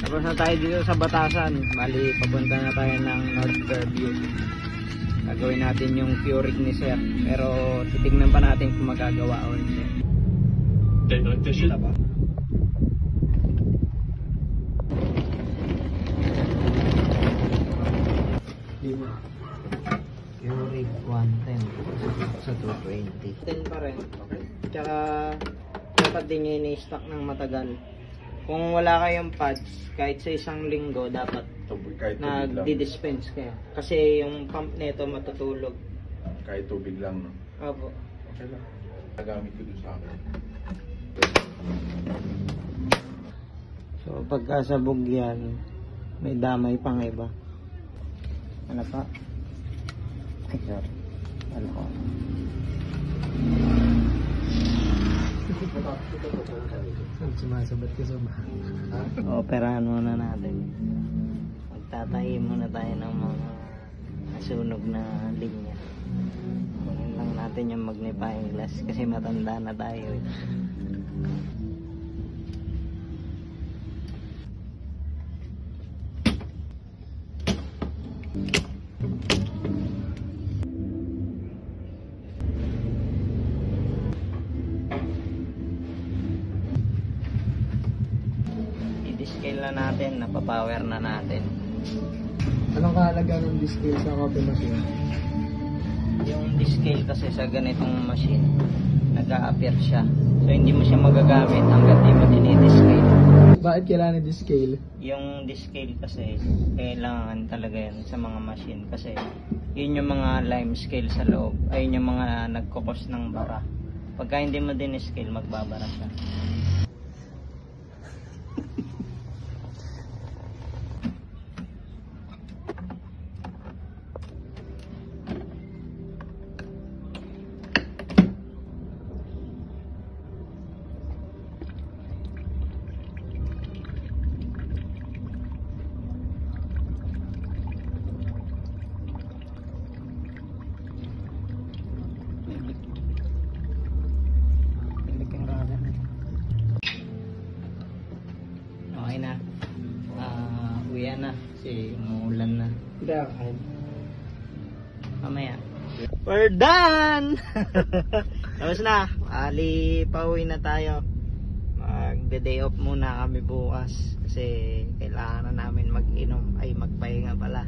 Tapos na tayo dito sa Batasan. Bali, papunta na tayo ng North Fairview. Gagawin natin yung curing ni Sir. Pero titignan pa natin kung magagawa o hindi. Sila ba? Curing 110 sa 220. 10 pa rin. Okay. Tsaka dapat din yun i-stock ng matagal. Kung wala kayong pads, kahit sa isang linggo dapat Kahit tubig lang. nagdi-dispense kayo. Kasi yung pump nito matutulog. Kahit tubig lang, no? Opo. Okay lang. Nagamit ko doon sa akin. So pagkasabog yan, may damay pang iba. Ano pa? Ay, sorry. Ano ko? Sumasabat ka sa bahay. Operahan muna natin. Magtatahi muna tayo ng mga nasunog na linya. Kunin lang natin yung magnifying glass kasi matanda na tayo eh. I-scale na natin, napapower na natin. Anong kahalaga ng discale sa copy machine? Yung discale kasi sa ganitong machine, nag-a-appear siya. So hindi mo siya magagamit hanggat di mo dinidiscale. Bakit kailangan ng discale? Yung discale kasi, kailangan talaga yan sa mga machine. Kasi yun yung mga lime scale sa loob. Ayun yung mga nagkukos ng bara. Pagka hindi mo din-scale, magbabara siya. Okay na. Uwian na. Kasi umuulan na. Hindi akain. Mamaya. We're done! Tapos na. Ali, pauwi na tayo. Mag-day off muna kami bukas. Kasi kailangan na namin mag-inom. Ay, magpahinga pala.